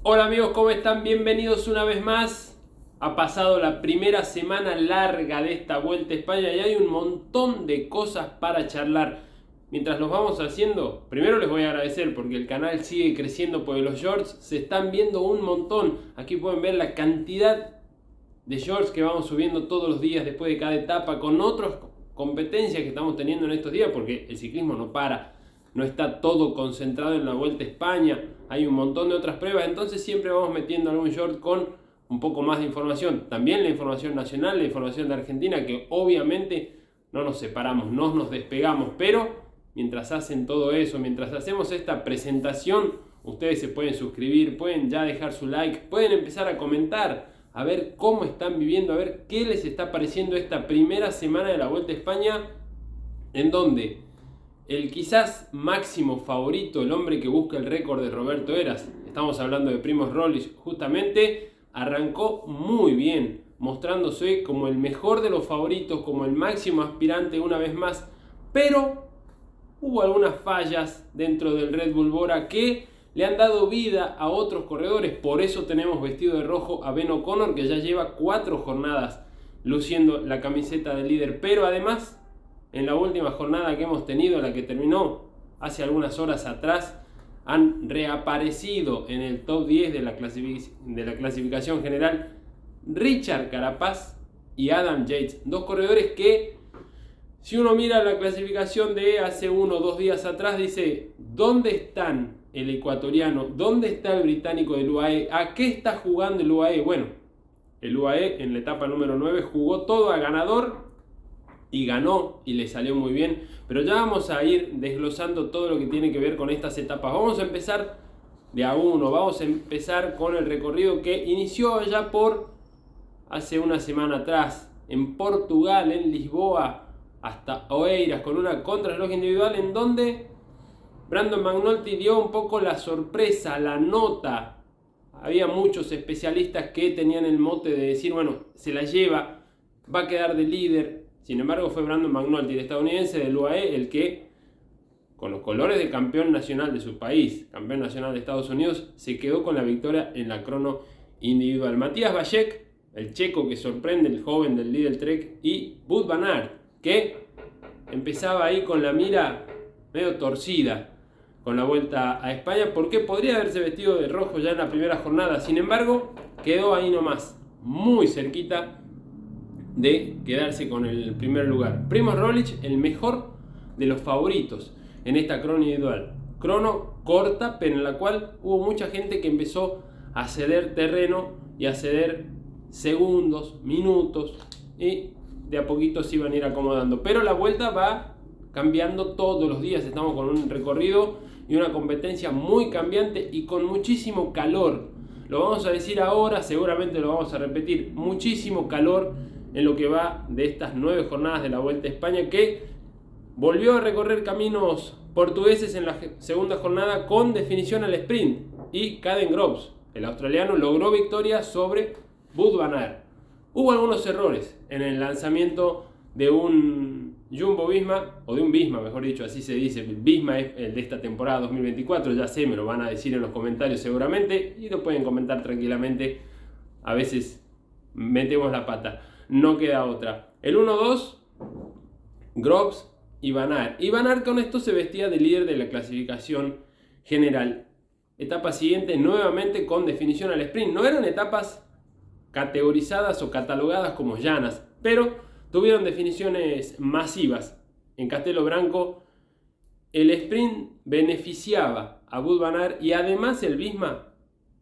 Hola amigos, ¿cómo están? Bienvenidos una vez más. Ha pasado la primera semana larga de esta Vuelta a España y hay un montón de cosas para charlar. Mientras los vamos haciendo, primero les voy a agradecer porque el canal sigue creciendo porque los shorts se están viendo un montón. Aquí pueden ver la cantidad de shorts que vamos subiendo todos los días después de cada etapa con otras competencias que estamos teniendo en estos días porque el ciclismo no para. No está todo concentrado en la Vuelta a España, hay un montón de otras pruebas, entonces siempre vamos metiendo algún short con un poco más de información. También la información nacional, la información de Argentina, que obviamente no nos separamos, no nos despegamos, pero mientras hacen todo eso, mientras hacemos esta presentación, ustedes se pueden suscribir, pueden ya dejar su like, pueden empezar a comentar, a ver cómo están viviendo, a ver qué les está pareciendo esta primera semana de la Vuelta a España, en donde el quizás máximo favorito, el hombre que busca el récord de Roberto Heras, estamos hablando de Primož Roglič, justamente arrancó muy bien, mostrándose como el mejor de los favoritos, como el máximo aspirante una vez más, pero hubo algunas fallas dentro del Red Bull Bora que le han dado vida a otros corredores. Por eso tenemos vestido de rojo a Ben O'Connor, que ya lleva 4 jornadas luciendo la camiseta de líder, pero además en la última jornada que hemos tenido, la que terminó hace algunas horas atrás, han reaparecido en el top 10 de la clasificación general Richard Carapaz y Adam Yates, dos corredores que, si uno mira la clasificación de hace 1 o 2 días atrás, dice: ¿dónde están el ecuatoriano? ¿Dónde está el británico del UAE? ¿A qué está jugando el UAE? Bueno, el UAE en la etapa número 9 jugó todo a ganador y ganó y le salió muy bien, pero ya vamos a ir desglosando todo lo que tiene que ver con estas etapas. Vamos a empezar de a uno, vamos a empezar con el recorrido que inició ya por hace una semana atrás en Portugal, en Lisboa, hasta Oeiras, con una contrarreloj individual en donde Brandon McNulty dio un poco la sorpresa, la nota. Había muchos especialistas que tenían el mote de decir, bueno, se la lleva, va a quedar de líder. Sin embargo, fue Brandon McNulty, el estadounidense del UAE, el que, con los colores de campeón nacional de su país, campeón nacional de Estados Unidos, se quedó con la victoria en la crono individual. Matías Vajek, el checo que sorprende, el joven del Lidl Trek, y Wout van Aert, que empezaba ahí con la mira medio torcida con la Vuelta a España, porque podría haberse vestido de rojo ya en la primera jornada. Sin embargo, quedó ahí nomás, muy cerquita de quedarse con el primer lugar. Primož Roglič, el mejor de los favoritos en esta crono individual. Crono corta, pero en la cual hubo mucha gente que empezó a ceder terreno y a ceder segundos, minutos, y de a poquito se iban a ir acomodando. Pero la vuelta va cambiando todos los días. Estamos con un recorrido y una competencia muy cambiante y con muchísimo calor. Lo vamos a decir ahora, seguramente lo vamos a repetir. Muchísimo calor en lo que va de estas 9 jornadas de la Vuelta a España, que volvió a recorrer caminos portugueses en la segunda jornada con definición al sprint, y Caden Groves, el australiano, logró victoria sobre Wout van Aert. Hubo algunos errores en el lanzamiento de un Jumbo Visma, o de un Visma mejor dicho, así se dice. El Visma es el de esta temporada 2024, ya sé, me lo van a decir en los comentarios seguramente, y lo pueden comentar tranquilamente. A veces metemos la pata, no queda otra. El 1-2, Groves y van Aert. Y van Aert con esto se vestía de líder de la clasificación general. Etapa siguiente, nuevamente con definición al sprint. No eran etapas categorizadas o catalogadas como llanas, pero tuvieron definiciones masivas. En Castelo Branco el sprint beneficiaba a Wout van Aert, y además el Visma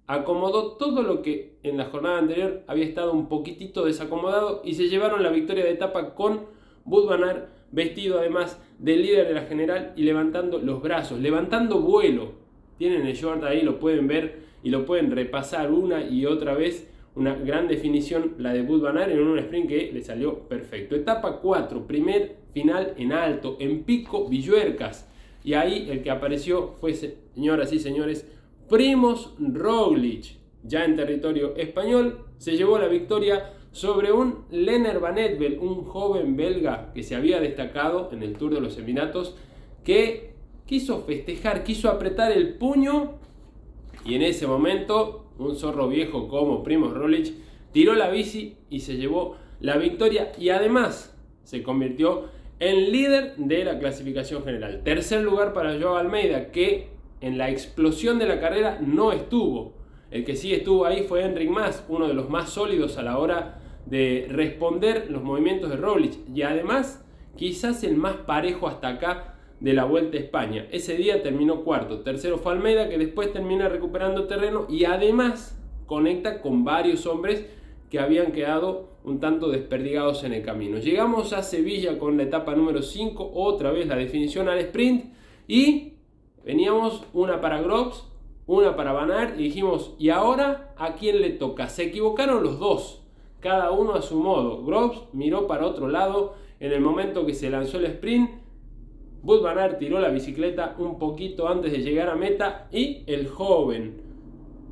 acomodó todo lo que en la jornada anterior había estado un poquitito desacomodado, y se llevaron la victoria de etapa con Wout van Aert vestido además de líder de la general y levantando los brazos, levantando vuelo. Tienen el short ahí, lo pueden ver y lo pueden repasar una y otra vez. Una gran definición la de Wout van Aert en un sprint que le salió perfecto. Etapa 4, primer final en alto, en Pico Villuercas. Y ahí el que apareció fue, señoras y señores, Primož Roglič. Ya en territorio español se llevó la victoria sobre un Lennart Van Eetvelt, un joven belga que se había destacado en el Tour de los Emiratos, que quiso festejar, quiso apretar el puño, y en ese momento un zorro viejo como Primož Roglič, tiró la bici y se llevó la victoria y además se convirtió en líder de la clasificación general. Tercer lugar para Joao Almeida, que en la explosión de la carrera no estuvo. El que sí estuvo ahí fue Enric Mas, uno de los más sólidos a la hora de responder los movimientos de Roglič y además quizás el más parejo hasta acá de la Vuelta a España. Ese día terminó cuarto, tercero fue Almeida, que después termina recuperando terreno y además conecta con varios hombres que habían quedado un tanto desperdigados en el camino. Llegamos a Sevilla con la etapa número 5, otra vez la definición al sprint y veníamos una para Groves, una para Van Aert y dijimos, ¿y ahora a quién le toca? Se equivocaron los dos, cada uno a su modo. Groves miró para otro lado en el momento que se lanzó el sprint. Wout van Aert tiró la bicicleta un poquito antes de llegar a meta y el joven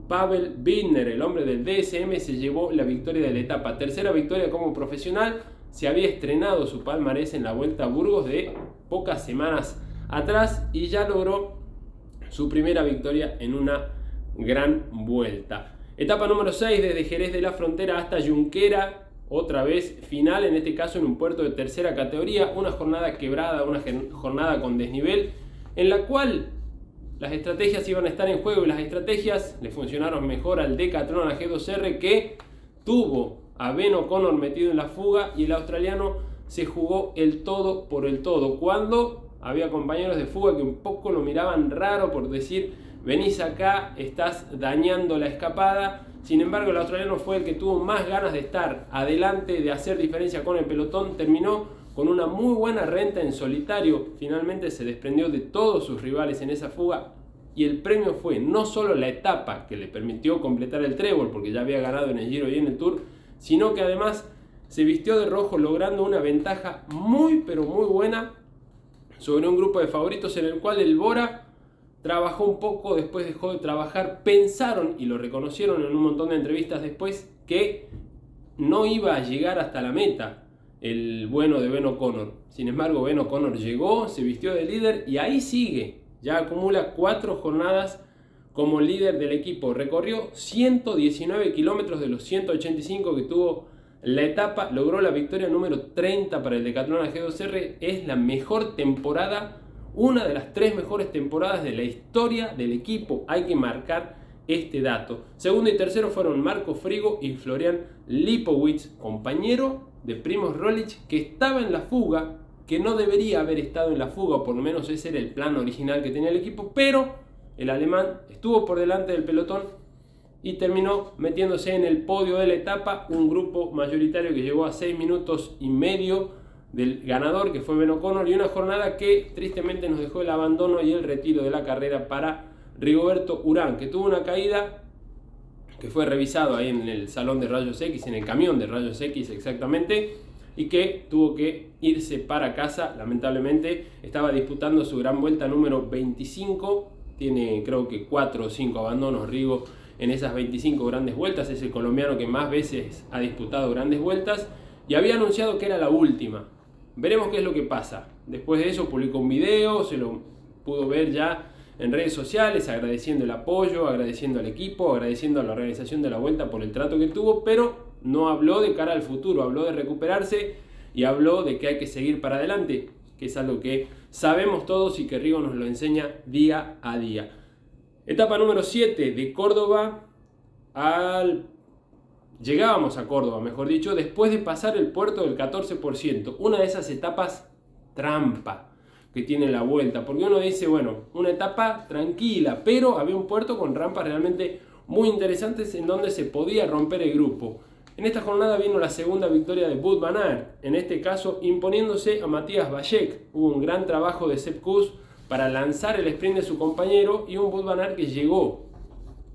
Pavel Bittner, el hombre del DSM, se llevó la victoria de la etapa. Tercera victoria como profesional. Se había estrenado su palmarés en la Vuelta a Burgos de pocas semanas atrás y ya logró su primera victoria en una gran vuelta. Etapa número 6 desde Jerez de la Frontera hasta Junquera. Otra vez final, en este caso en un puerto de tercera categoría. Una jornada quebrada, una jornada con desnivel, en la cual las estrategias iban a estar en juego y las estrategias le funcionaron mejor al Decathlon, a G2R, que tuvo a Ben O'Connor metido en la fuga y el australiano se jugó el todo por el todo. Cuando había compañeros de fuga que un poco lo miraban raro por decir, venís acá, estás dañando la escapada. Sin embargo, el australiano fue el que tuvo más ganas de estar adelante, de hacer diferencia con el pelotón. Terminó con una muy buena renta en solitario. Finalmente se desprendió de todos sus rivales en esa fuga. Y el premio fue no solo la etapa que le permitió completar el trébol, porque ya había ganado en el Giro y en el Tour, sino que además se vistió de rojo logrando una ventaja muy pero muy buena sobre un grupo de favoritos en el cual el Bora trabajó un poco, después dejó de trabajar. Pensaron, y lo reconocieron en un montón de entrevistas después, que no iba a llegar hasta la meta el bueno de Ben O'Connor. Sin embargo, Ben O'Connor llegó, se vistió de líder y ahí sigue. Ya acumula 4 jornadas como líder del equipo. Recorrió 119 kilómetros de los 185 que tuvo la etapa. Logró la victoria número 30 para el Decathlon G2R. Es la mejor temporada, una de las 3 mejores temporadas de la historia del equipo. Hay que marcar este dato. Segundo y tercero fueron Marco Frigo y Florian Lipowitz, compañero de Primož Roglič, que estaba en la fuga, que no debería haber estado en la fuga, o por lo menos ese era el plan original que tenía el equipo, pero el alemán estuvo por delante del pelotón y terminó metiéndose en el podio de la etapa. Un grupo mayoritario que llegó a 6 minutos y medio del ganador, que fue Ben O'Connor, y una jornada que tristemente nos dejó el abandono y el retiro de la carrera para Rigoberto Urán, que tuvo una caída que fue revisado ahí en el salón de rayos X, en el camión de rayos X exactamente, y que tuvo que irse para casa. Lamentablemente estaba disputando su gran vuelta número 25, tiene creo que 4 o 5 abandonos Rigo en esas 25 grandes vueltas, es el colombiano que más veces ha disputado grandes vueltas y había anunciado que era la última. Veremos qué es lo que pasa. Después de eso publicó un video, se lo pudo ver ya en redes sociales, agradeciendo el apoyo, agradeciendo al equipo, agradeciendo a la organización de la Vuelta por el trato que tuvo, pero no habló de cara al futuro, habló de recuperarse y habló de que hay que seguir para adelante, que es algo que sabemos todos y que Rigo nos lo enseña día a día. Etapa número 7 de Córdoba Llegábamos a Córdoba, mejor dicho, después de pasar el puerto del 14%, una de esas etapas trampa que tiene la Vuelta, porque uno dice, bueno, una etapa tranquila, pero había un puerto con rampas realmente muy interesantes en donde se podía romper el grupo. En esta jornada vino la segunda victoria de Wout van Aert, en este caso imponiéndose a Matías Bajek. Hubo un gran trabajo de Sepp Kuss para lanzar el sprint de su compañero y un Wout van Aert que llegó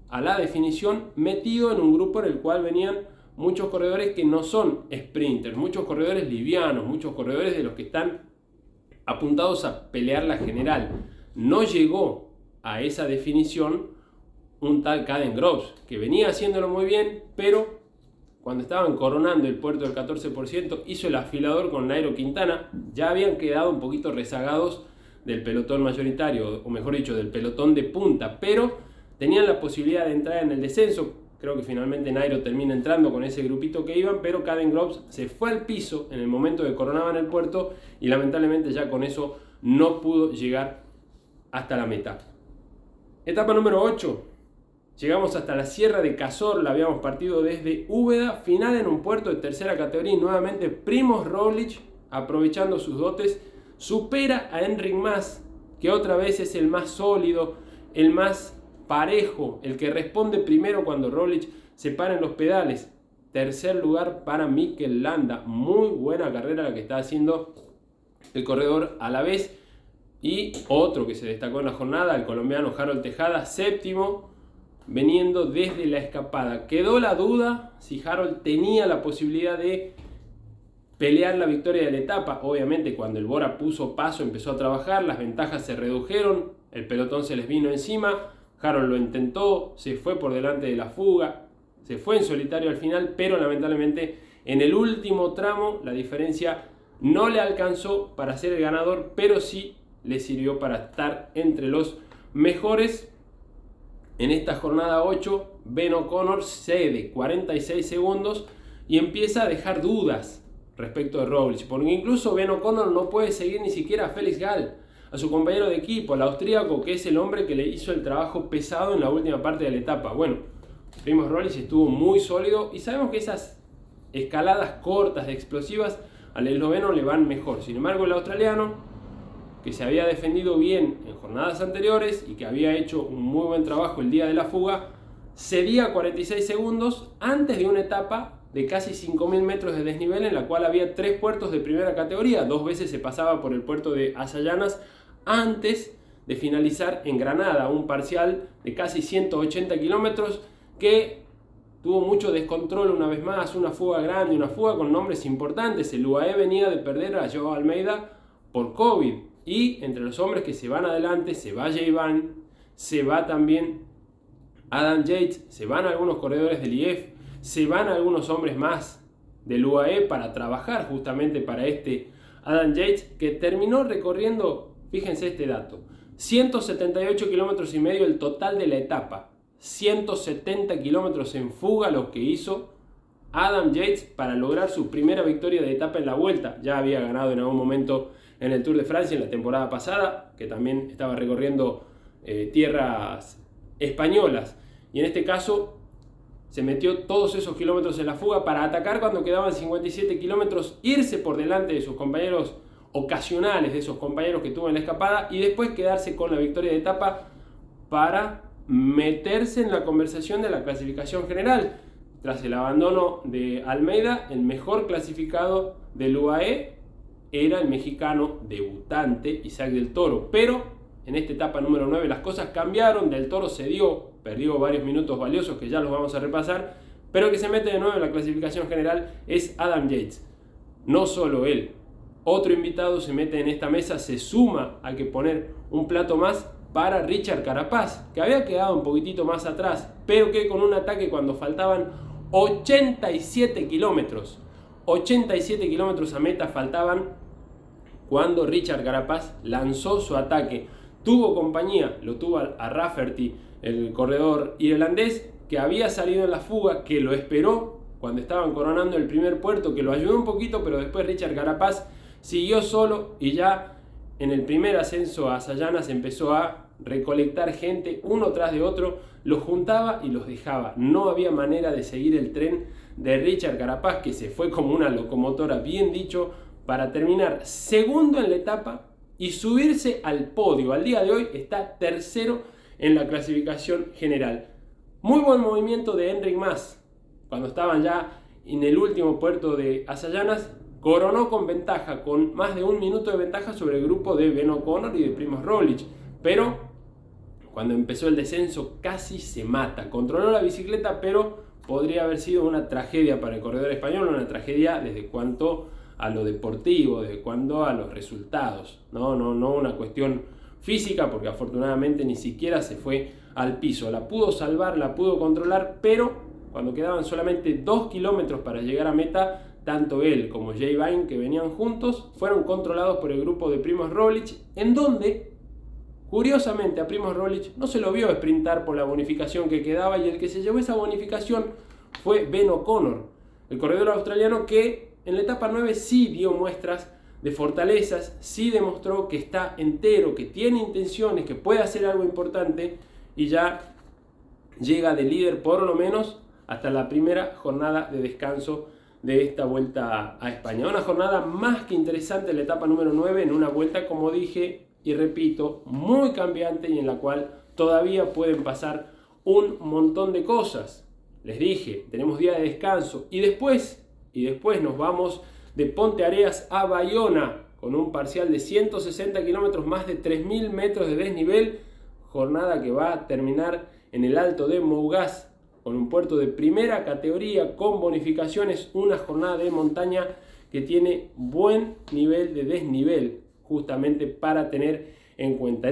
a la definición metido en un grupo en el cual venían muchos corredores que no son sprinters, muchos corredores livianos, muchos corredores de los que están apuntados a pelear la general. No llegó a esa definición un tal Caden Groves, que venía haciéndolo muy bien, pero cuando estaban coronando el puerto del 14%, hizo el afilador con Nairo Quintana. Ya habían quedado un poquito rezagados del pelotón mayoritario, o mejor dicho, del pelotón de punta, pero tenían la posibilidad de entrar en el descenso. Creo que finalmente Nairo termina entrando con ese grupito que iban, pero Cadengroves se fue al piso en el momento que coronaban el puerto y lamentablemente ya con eso no pudo llegar hasta la meta. Etapa número 8. Llegamos hasta la Sierra de Cazorla, habíamos partido desde Úbeda, final en un puerto de tercera categoría y nuevamente Primož Roglič, aprovechando sus dotes, supera a Enric Mas, que otra vez es el más sólido, el más parejo, el que responde primero cuando Roglič se para en los pedales. Tercer lugar para Mikel Landa, muy buena carrera la que está haciendo el corredor a la vez. Y otro que se destacó en la jornada, el colombiano Harold Tejada, séptimo, veniendo desde la escapada. Quedó la duda si Harold tenía la posibilidad de pelear la victoria de la etapa. Obviamente cuando el Bora puso paso, empezó a trabajar, las ventajas se redujeron, el pelotón se les vino encima, Harold lo intentó, se fue por delante de la fuga, se fue en solitario al final, pero lamentablemente en el último tramo la diferencia no le alcanzó para ser el ganador, pero sí le sirvió para estar entre los mejores. En esta jornada 8, Ben O'Connor cede 46 segundos y empieza a dejar dudas respecto de Roglič, porque incluso Ben O'Connor no puede seguir ni siquiera a Felix Gall, a su compañero de equipo, al austríaco, que es el hombre que le hizo el trabajo pesado en la última parte de la etapa. Bueno, Primož Roglič estuvo muy sólido y sabemos que esas escaladas cortas, explosivas, al esloveno le van mejor. Sin embargo, el australiano, que se había defendido bien en jornadas anteriores y que había hecho un muy buen trabajo el día de la fuga, cedía 46 segundos antes de una etapa de casi 5.000 metros de desnivel en la cual había 3 puertos de primera categoría. 2 veces se pasaba por el puerto de Avellanas antes de finalizar en Granada, un parcial de casi 180 kilómetros que tuvo mucho descontrol una vez más, una fuga grande, una fuga con nombres importantes. El UAE venía de perder a Joao Almeida por COVID. Y entre los hombres que se van adelante, se va Jay Van, se va también Adam Yates, se van algunos corredores del IF, se van algunos hombres más del UAE para trabajar justamente para este Adam Yates, que terminó recorriendo, fíjense este dato, 178 kilómetros y medio el total de la etapa, 170 kilómetros en fuga los que hizo Adam Yates para lograr su primera victoria de etapa en la Vuelta. Ya había ganado en algún momento en el Tour de Francia en la temporada pasada, que también estaba recorriendo tierras españolas. Y en este caso se metió todos esos kilómetros en la fuga para atacar cuando quedaban 57 kilómetros, irse por delante de sus compañeros ocasionales, de esos compañeros que tuvo en la escapada, y después quedarse con la victoria de etapa para meterse en la conversación de la clasificación general. Tras el abandono de Almeida, el mejor clasificado del UAE era el mexicano debutante Isaac Del Toro, pero en esta etapa número 9 las cosas cambiaron. Del Toro perdió varios minutos valiosos que ya los vamos a repasar, pero el que se mete de nuevo en la clasificación general es Adam Yates. No solo él, otro invitado se mete en esta mesa, se suma a que poner un plato más para Richard Carapaz, que había quedado un poquitito más atrás, pero que con un ataque cuando faltaban 87 kilómetros a meta faltaban, cuando Richard Carapaz lanzó su ataque. Tuvo compañía, lo tuvo a Rafferty, el corredor irlandés, que había salido en la fuga, que lo esperó cuando estaban coronando el primer puerto, que lo ayudó un poquito, pero después Richard Carapaz siguió solo y ya en el primer ascenso a Avellanas empezó a recolectar gente uno tras de otro, los juntaba y los dejaba. No había manera de seguir el tren de Richard Carapaz, que se fue como una locomotora, bien dicho, para terminar segundo en la etapa y subirse al podio. Al día de hoy está tercero en la clasificación general. Muy buen movimiento de Enric Mas. Cuando estaban ya en el último puerto de Avellanas, coronó con ventaja, con más de un minuto de ventaja sobre el grupo de Ben O'Connor y de Primož Roglič. Pero cuando empezó el descenso casi se mata. Controló la bicicleta, pero podría haber sido una tragedia para el corredor español, una tragedia desde cuanto a lo deportivo, desde cuanto a los resultados. No una cuestión física, porque afortunadamente ni siquiera se fue al piso. La pudo salvar, la pudo controlar, pero cuando quedaban solamente 2 kilómetros para llegar a meta, tanto él como Jay Vine, que venían juntos, fueron controlados por el grupo de Primož Roglič, en donde, Curiosamente a Primož Roglič no se lo vio sprintar por la bonificación que quedaba, y el que se llevó esa bonificación fue Ben O'Connor, el corredor australiano, que en la etapa 9 sí dio muestras de fortalezas, sí demostró que está entero, que tiene intenciones, que puede hacer algo importante, y ya llega de líder por lo menos hasta la primera jornada de descanso de esta vuelta a España. Una jornada más que interesante en la etapa número 9, en una vuelta, como dije y repito, muy cambiante, y en la cual todavía pueden pasar un montón de cosas. Les dije, tenemos día de descanso, y después nos vamos de Ponteareas a Bayona con un parcial de 160 kilómetros, más de 3.000 metros de desnivel, jornada que va a terminar en el Alto de Mougaz, con un puerto de primera categoría con bonificaciones, una jornada de montaña que tiene buen nivel de desnivel, justamente para tener en cuenta.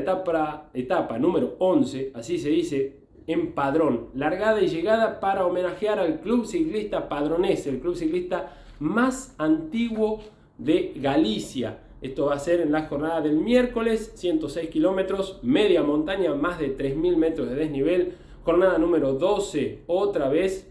Etapa número 11, así se dice en Padrón, largada y llegada para homenajear al Club Ciclista Padronés, el club ciclista más antiguo de Galicia. Esto va a ser en la jornada del miércoles, 106 kilómetros, media montaña, más de 3.000 metros de desnivel. Jornada número 12, otra vez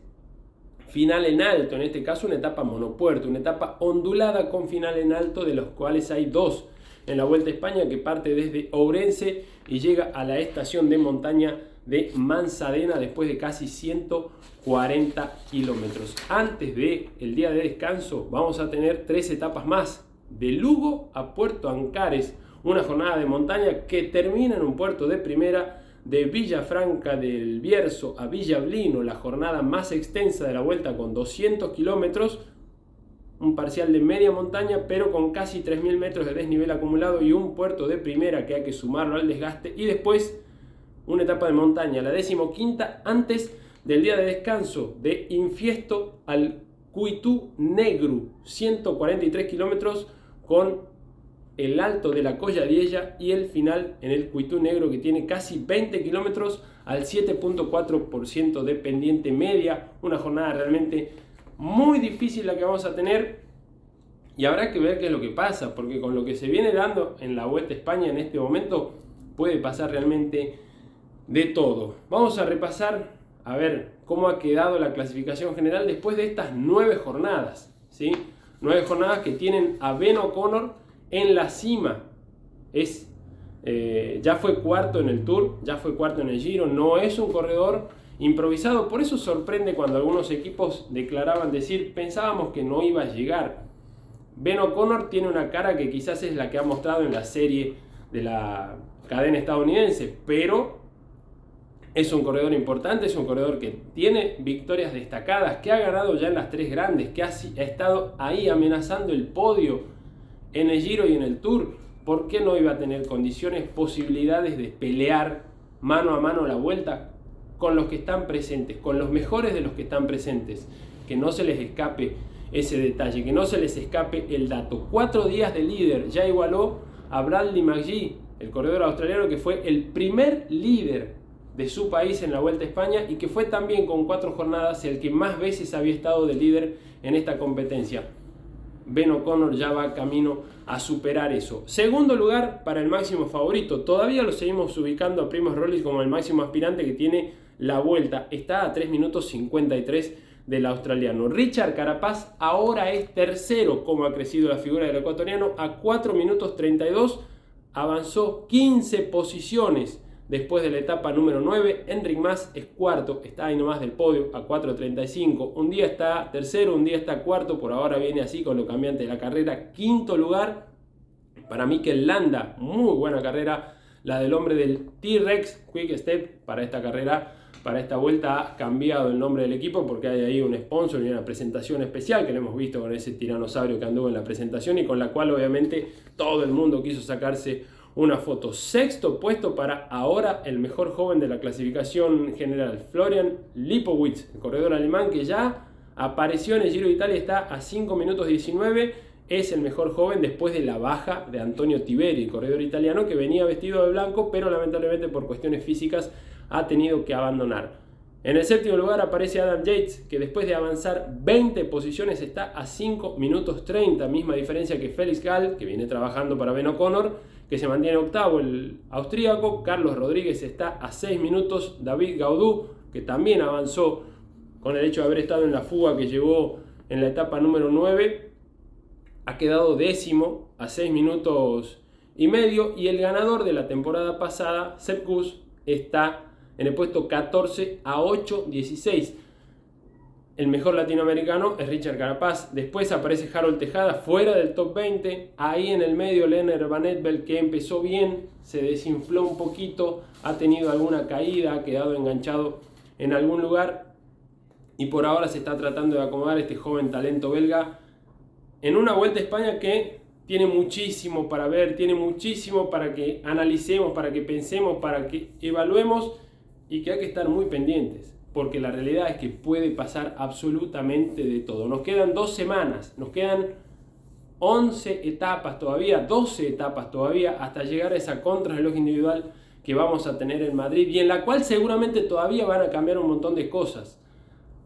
final en alto, en este caso una etapa monopuerto, una etapa ondulada con final en alto, de los cuales hay dos en la Vuelta a España, que parte desde Ourense y llega a la estación de montaña de Mansadena después de casi 140 kilómetros. Antes del día de descanso vamos a tener 3 etapas más, de Lugo a Puerto Ancares, una jornada de montaña que termina en un puerto de primera, de Villafranca del Bierzo a Villablino, la jornada más extensa de la vuelta con 200 kilómetros, un parcial de media montaña pero con casi 3.000 metros de desnivel acumulado y un puerto de primera que hay que sumarlo al desgaste, y después una etapa de montaña, la 15ª, antes del día de descanso, de Infiesto al Cuitú Negru, 143 kilómetros con el alto de la Colladiella y el final en el Cuitú Negro, que tiene casi 20 kilómetros al 7.4% de pendiente media. Una jornada realmente muy difícil la que vamos a tener, y habrá que ver qué es lo que pasa, porque con lo que se viene dando en la Vuelta a España en este momento puede pasar realmente de todo. Vamos a repasar a ver cómo ha quedado la clasificación general después de estas 9 jornadas, ¿sí? 9 jornadas que tienen a Ben O'Connor en la cima. Ya fue cuarto en el Tour, ya fue cuarto en el Giro, no es un corredor improvisado. Por eso sorprende cuando algunos equipos declaraban decir, pensábamos que no iba a llegar. Ben O'Connor tiene una cara que quizás es la que ha mostrado en la serie de la cadena estadounidense, pero es un corredor importante, es un corredor que tiene victorias destacadas, que ha ganado ya en las 3 grandes, que ha estado ahí amenazando el podio en el Giro y en el Tour. ¿Por qué no iba a tener condiciones, posibilidades de pelear mano a mano la vuelta con los que están presentes, con los mejores de los que están presentes? Que no se les escape ese detalle, que no se les escape el dato. 4 días de líder, ya igualó a Bradley McGee, el corredor australiano que fue el primer líder de su país en la Vuelta a España, y que fue también con 4 jornadas el que más veces había estado de líder en esta competencia. Ben O'Connor ya va camino a superar eso. Segundo lugar para el máximo favorito. Todavía lo seguimos ubicando a Primož Roglič como el máximo aspirante que tiene la Vuelta. Está a 3 minutos 53 del australiano. Richard Carapaz ahora es tercero, como ha crecido la figura del ecuatoriano, a 4 minutos 32. Avanzó 15 posiciones después de la etapa número 9. Enric Mas es cuarto, está ahí nomás del podio a 4.35. Un día está tercero, un día está cuarto, por ahora viene así con lo cambiante de la carrera. Quinto lugar para Mikel Landa, muy buena carrera la del hombre del T-Rex Quick Step para esta carrera. Para esta vuelta ha cambiado el nombre del equipo porque hay ahí un sponsor y una presentación especial que lo hemos visto con ese tiranosaurio que anduvo en la presentación y con la cual obviamente todo el mundo quiso sacarse una foto. Sexto puesto para ahora el mejor joven de la clasificación general, Florian Lipowitz, el corredor alemán que ya apareció en el Giro de Italia, está a 5 minutos 19, es el mejor joven después de la baja de Antonio Tiberi, el corredor italiano que venía vestido de blanco, pero lamentablemente por cuestiones físicas ha tenido que abandonar. En el séptimo lugar aparece Adam Yates, que después de avanzar 20 posiciones está a 5 minutos 30, misma diferencia que Felix Gall, que viene trabajando para Ben O'Connor, que se mantiene octavo el austríaco. Carlos Rodríguez está a 6 minutos. David Gaudu, que también avanzó con el hecho de haber estado en la fuga que llevó en la etapa número 9, ha quedado décimo a 6 minutos y medio. Y el ganador de la temporada pasada, Sepp Kuss, está en el puesto 14 a 8.16. El mejor latinoamericano es Richard Carapaz. Después aparece Harold Tejada fuera del top 20. Ahí en el medio Lennart Van Etteveld, que empezó bien, se desinfló un poquito, ha tenido alguna caída, ha quedado enganchado en algún lugar. Y por ahora se está tratando de acomodar este joven talento belga en una Vuelta a España que tiene muchísimo para ver, tiene muchísimo para que analicemos, para que pensemos, para que evaluemos, y que hay que estar muy pendientes. Porque la realidad es que puede pasar absolutamente de todo. Nos quedan 2 semanas, nos quedan 11 etapas todavía, 12 etapas todavía, hasta llegar a esa contrarreloj individual que vamos a tener en Madrid, y en la cual seguramente todavía van a cambiar un montón de cosas.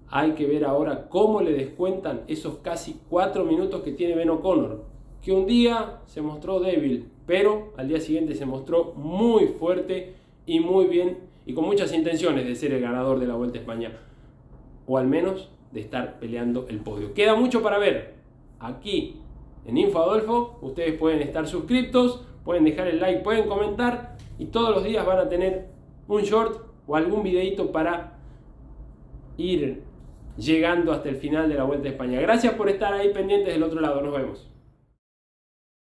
Hay que ver ahora cómo le descuentan esos casi 4 minutos que tiene Ben O'Connor, que un día se mostró débil, pero al día siguiente se mostró muy fuerte y muy bien, y con muchas intenciones de ser el ganador de la Vuelta a España, o al menos de estar peleando el podio. Queda mucho para ver aquí en Info Adolfo. Ustedes pueden estar suscriptos, pueden dejar el like, pueden comentar, y todos los días van a tener un short o algún videito para ir llegando hasta el final de la Vuelta a España. Gracias por estar ahí pendientes del otro lado. Nos vemos.